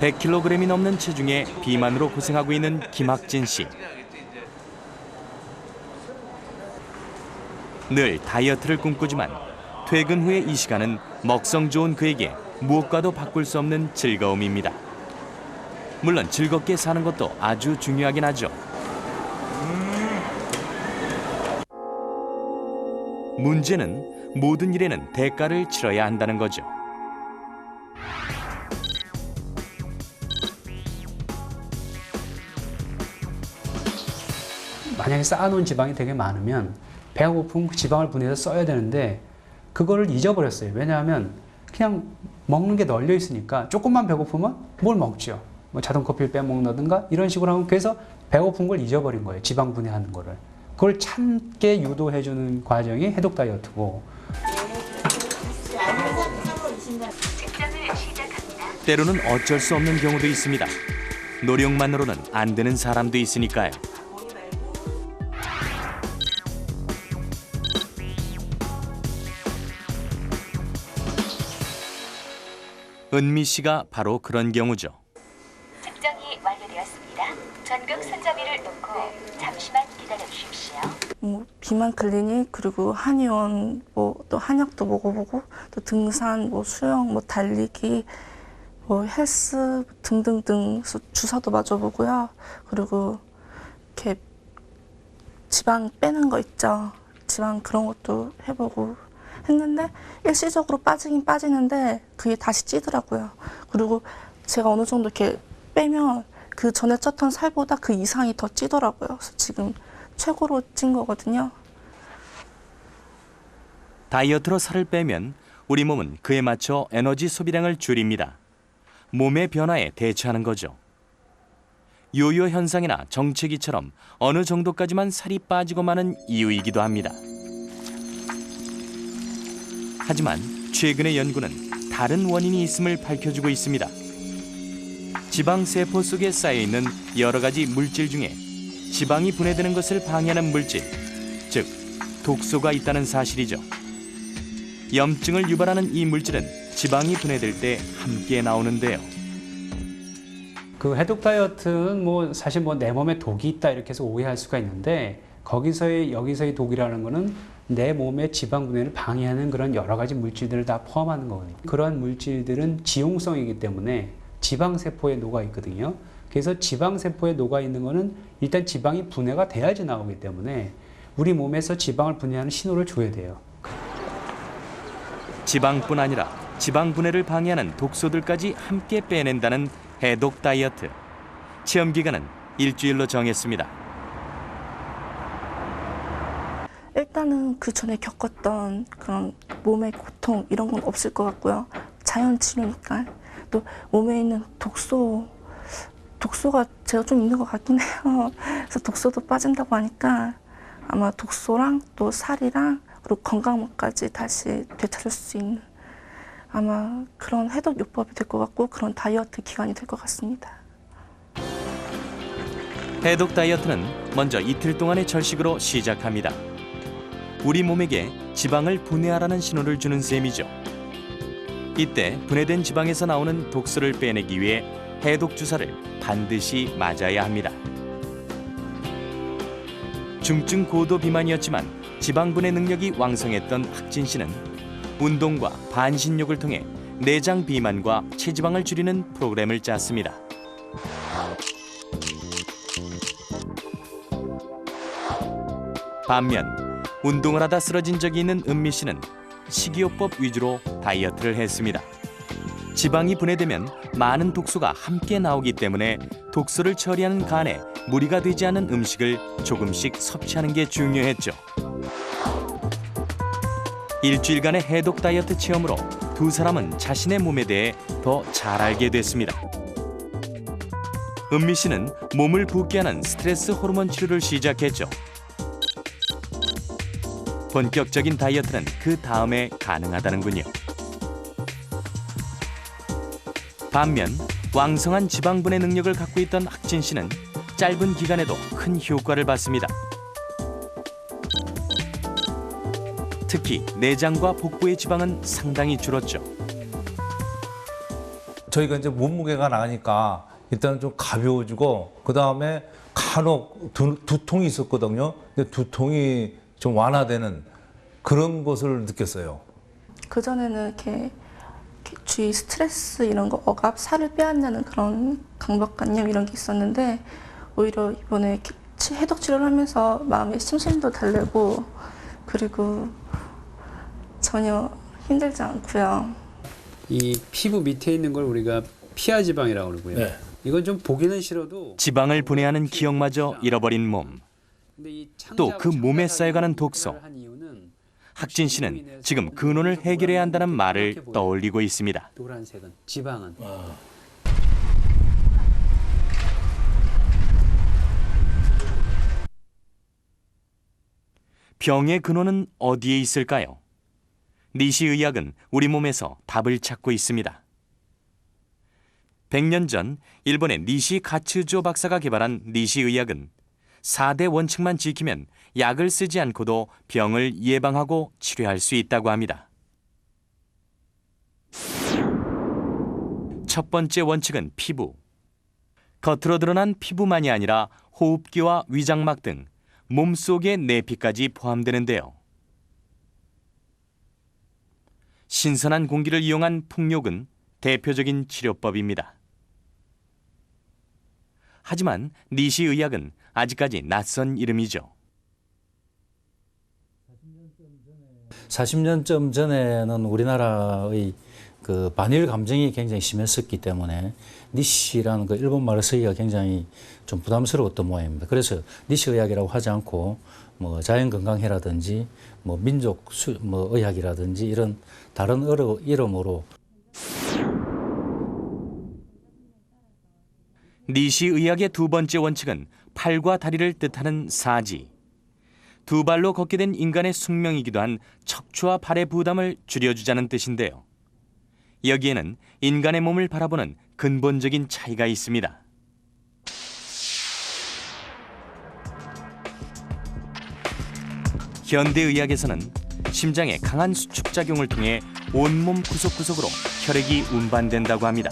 100kg이 넘는 체중에 비만으로 고생하고 있는 김학진 씨. 늘 다이어트를 꿈꾸지만 퇴근 후의 이 시간은 먹성 좋은 그에게 무엇과도 바꿀 수 없는 즐거움입니다. 물론 즐겁게 사는 것도 아주 중요하긴 하죠. 문제는 모든 일에는 대가를 치러야 한다는 거죠. 만약에 쌓아놓은 지방이 되게 많으면 배가 고프면 그 지방을 분해해서 써야 되는데 그거를 잊어버렸어요. 왜냐하면 그냥 먹는 게 널려 있으니까 조금만 배고프면 뭘 먹죠. 뭐 자동 커피를 빼먹는다든가 이런 식으로 하면 그래서 배고픈 걸 잊어버린 거예요. 지방 분해하는 거를. 그걸 참게 유도해주는 과정이 해독 다이어트고. 때로는 어쩔 수 없는 경우도 있습니다. 노력만으로는 안 되는 사람도 있으니까요. 은미 씨가 바로 그런 경우죠. 측정이 완료되었습니다. 전극 손잡이를 놓고 잠시만 기다려 주십시오. 비만 클리닉 그리고 한의원 또 한약도 먹어보고 또 등산 수영 달리기 헬스 등등등 주사도 맞아보고요. 그리고 이렇게 지방 빼는 거 있죠. 지방 그런 것도 해보고 했는데 일시적으로 빠지긴 빠지는데 그게 다시 찌더라고요. 그리고 제가 어느 정도 이렇게 빼면 그 전에 쪘던 살보다 그 이상이 더 찌더라고요. 그래서 지금 최고로 찐 거거든요. 다이어트로 살을 빼면 우리 몸은 그에 맞춰 에너지 소비량을 줄입니다. 몸의 변화에 대처하는 거죠. 요요 현상이나 정체기처럼 어느 정도까지만 살이 빠지고 마는 이유이기도 합니다. 하지만 최근의 연구는 다른 원인이 있음을 밝혀주고 있습니다. 지방세포 속에 쌓여있는 여러 가지 물질 중에 지방이 분해되는 것을 방해하는 물질, 즉 독소가 있다는 사실이죠. 염증을 유발하는 이 물질은 지방이 분해될 때 함께 나오는데요. 그 해독 다이어트는 사실 내 몸에 독이 있다 이렇게 해서 오해할 수가 있는데 여기서의 독이라는 거는 내 몸의 지방 분해를 방해하는 그런 여러 가지 물질들을 다 포함하는 거거든요. 그러한 물질들은 지용성이기 때문에 지방세포에 녹아 있거든요. 그래서 지방세포에 녹아 있는 거는 일단 지방이 분해가 돼야지 나오기 때문에 우리 몸에서 지방을 분해하는 신호를 줘야 돼요. 지방뿐 아니라 지방 분해를 방해하는 독소들까지 함께 빼낸다는 해독 다이어트. 체험 기간은 일주일로 정했습니다. 일단은 그 전에 겪었던 그런 몸의 고통 이런 건 없을 것 같고요. 자연 치료니까. 또 몸에 있는 독소가 제가 좀 있는 것 같긴 해요. 그래서 독소도 빠진다고 하니까 아마 독소랑 또 살이랑 그리고 건강까지 다시 되찾을 수 있는 아마 그런 해독 요법이 될 것 같고 그런 다이어트 기간이 될 것 같습니다. 해독 다이어트는 먼저 이틀 동안의 절식으로 시작합니다. 우리 몸에게 지방을 분해하라는 신호를 주는 셈이죠. 이때 분해된 지방에서 나오는 독소를 빼내기 위해 해독 주사를 반드시 맞아야 합니다. 중증 고도 비만이었지만 지방 분해 능력이 왕성했던 학진 씨는 운동과 반신욕을 통해 내장 비만과 체지방을 줄이는 프로그램을 짰습니다. 반면 운동을 하다 쓰러진 적이 있는 은미 씨는 식이요법 위주로 다이어트를 했습니다. 지방이 분해되면 많은 독소가 함께 나오기 때문에 독소를 처리하는 간에 무리가 되지 않는 음식을 조금씩 섭취하는 게 중요했죠. 일주일간의 해독 다이어트 체험으로 두 사람은 자신의 몸에 대해 더 잘 알게 됐습니다. 은미 씨는 몸을 붓게 하는 스트레스 호르몬 치료를 시작했죠. 본격적인 다이어트는 그 다음에 가능하다는군요. 반면 왕성한 지방 분해 능력을 갖고 있던 학진 씨는 짧은 기간에도 큰 효과를 봤습니다. 특히 내장과 복부의 지방은 상당히 줄었죠. 저희가 이제 몸무게가 나가니까 일단은 좀 가벼워지고 그 다음에 간혹 두통이 있었거든요. 근데 두통이 좀 완화되는 그런 것을 느꼈어요. 그전에는 이렇게 주위 스트레스 이런 거 억압, 살을 빼앗는 그런 강박관념 이런 게 있었는데 오히려 이번에 해독 치료를 하면서 마음의 심신도 달래고 그리고 전혀 힘들지 않고요. 이 피부 밑에 있는 걸 우리가 피하 지방이라고 그러고요. 네. 이건 좀 보기는 싫어도 지방을 분해하는 기억마저 잃어버린 몸. 또 그 몸에 쌓여가는 독소. 학진 씨는 지금 근원을 해결해야 한다는 말을 떠올리고 있습니다. 노란색은 지방은 병의 근원은 어디에 있을까요? 니시 의학은 우리 몸에서 답을 찾고 있습니다. 100년 전 일본의 니시 가츠조 박사가 개발한 니시 의학은 4대 원칙만 지키면 약을 쓰지 않고도 병을 예방하고 치료할 수 있다고 합니다. 첫 번째 원칙은 피부. 겉으로 드러난 피부만이 아니라 호흡기와 위장막 등 몸속의 내피까지 포함되는데요. 신선한 공기를 이용한 풍욕은 대표적인 치료법입니다. 하지만 니시 의학은 아직까지 낯선 이름이죠. 40년쯤 전에는 우리나라의 그 반일 감정이 굉장히 심했었기 때문에 니시라는 그 일본말을 쓰기가 굉장히 좀 부담스러웠던 모양입니다. 그래서 니시 의학이라고 하지 않고 뭐 자연건강회라든지 뭐 민족 뭐 의학이라든지 이런 다른 이름으로 니시 의학의 두 번째 원칙은 팔과 다리를 뜻하는 사지. 두 발로 걷게 된 인간의 숙명이기도 한 척추와 발의 부담을 줄여주자는 뜻인데요. 여기에는 인간의 몸을 바라보는 근본적인 차이가 있습니다. 현대의학에서는 심장의 강한 수축작용을 통해 온몸 구석구석으로 혈액이 운반된다고 합니다.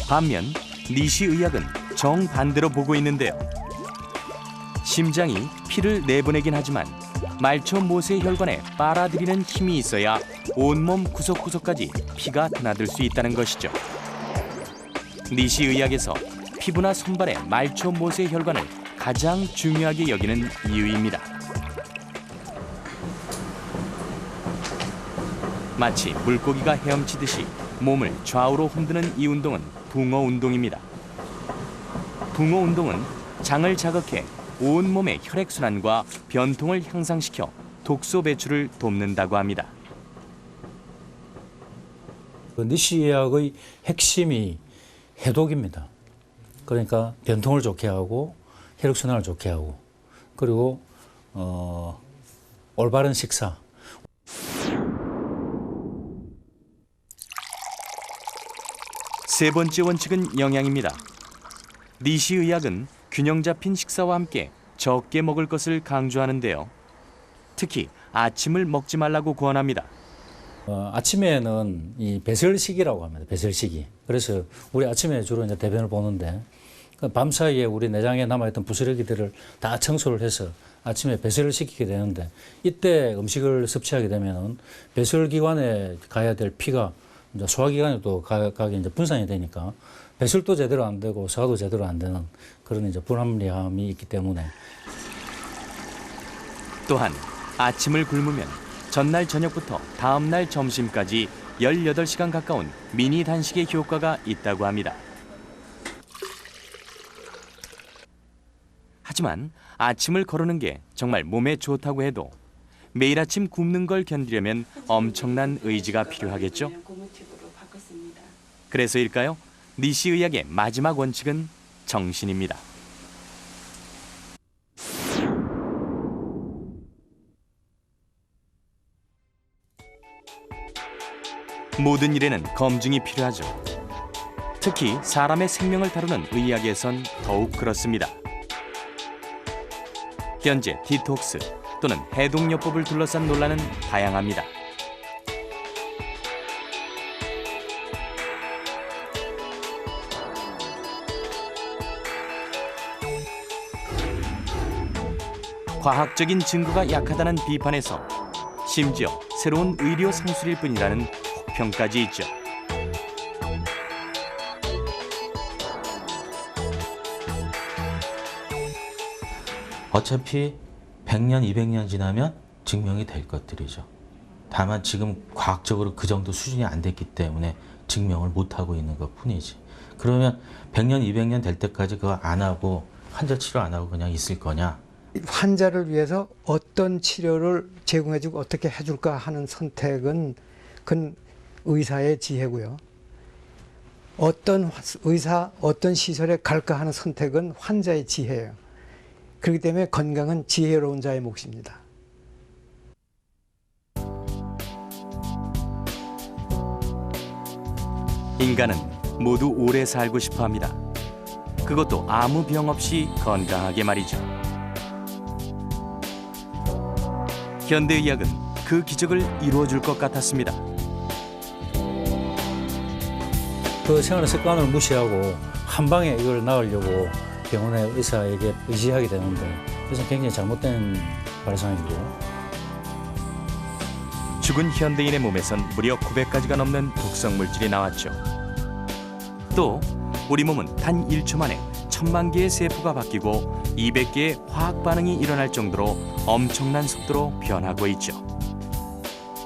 반면 니시 의학은 정반대로 보고 있는데요. 심장이 피를 내보내긴 하지만 말초 모세 혈관에 빨아들이는 힘이 있어야 온몸 구석구석까지 피가 드나들 수 있다는 것이죠. 니시 의학에서 피부나 손발의 말초 모세 혈관을 가장 중요하게 여기는 이유입니다. 마치 물고기가 헤엄치듯이 몸을 좌우로 흔드는 이 운동은 붕어 운동입니다. 붕어 운동은 장을 자극해 온몸의 혈액순환과 변통을 향상시켜 독소 배출을 돕는다고 합니다. 그 니시 의학의 핵심이 해독입니다. 그러니까 변통을 좋게 하고 혈액순환을 좋게 하고 그리고 올바른 식사. 세 번째 원칙은 영양입니다. 니시 의학은 균형 잡힌 식사와 함께 적게 먹을 것을 강조하는데요. 특히 아침을 먹지 말라고 권합니다. 아침에는 이 배설식이라고 합니다. 배설식이. 그래서 우리 아침에 주로 이제 대변을 보는데 밤 사이에 우리 내장에 남아있던 부스러기들을 다 청소를 해서 아침에 배설을 시키게 되는데 이때 음식을 섭취하게 되면은 배설기관에 가야 될 피가 이제 소화기관에도 가게 이제 분산이 되니까 배설도 제대로 안 되고 소화도 제대로 안 되는 그런 이제 불합리함이 있기 때문에 또한 아침을 굶으면 전날 저녁부터 다음날 점심까지 18시간 가까운 미니 단식의 효과가 있다고 합니다. 하지만 아침을 거르는 게 정말 몸에 좋다고 해도 매일 아침 굶는 걸 견디려면 엄청난 의지가 필요하겠죠? 그래서일까요? 니시 의학의 마지막 원칙은 정신입니다. 모든 일에는 검증이 필요하죠. 특히 사람의 생명을 다루는 의학에선 더욱 그렇습니다. 현재 디톡스 또는 해독요법을 둘러싼 논란은 다양합니다. 과학적인 증거가 약하다는 비판에서 심지어 새로운 의료 상술일 뿐이라는 혹평까지 있죠. 어차피 100년, 200년 지나면 증명이 될 것들이죠. 다만 지금 과학적으로 그 정도 수준이 안 됐기 때문에 증명을 못하고 있는 것 뿐이지. 그러면 100년, 200년 될 때까지 그거 안 하고 환자 치료 안 하고 그냥 있을 거냐? 환자를 위해서 어떤 치료를 제공해주고 어떻게 해줄까 하는 선택은 그건 의사의 지혜고요. 어떤 의사, 어떤 시설에 갈까 하는 선택은 환자의 지혜예요. 그렇기 때문에 건강은 지혜로운 자의 몫입니다. 인간은 모두 오래 살고 싶어 합니다. 그것도 아무 병 없이 건강하게 말이죠. 현대의학은 그 기적을 이루어줄 것 같았습니다. 그 생활 습관을 무시하고 한 방에 이걸 나으려고 병원의 의사에게 의지하게 되는데 그것은 굉장히 잘못된 발상이고요. 죽은 현대인의 몸에선 무려 900가지가 넘는 독성 물질이 나왔죠. 또 우리 몸은 단 1초 만에 1000만 개의 세포가 바뀌고 200개의 화학 반응이 일어날 정도로 엄청난 속도로 변하고 있죠.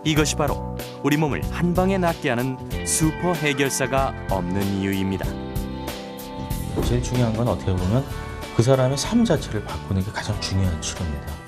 이것이 바로 우리 몸을 한 방에 낫게 하는 슈퍼 해결사가 없는 이유입니다. 제일 중요한 건 어떻게 보면 그 사람의 삶 자체를 바꾸는 게 가장 중요한 치료입니다.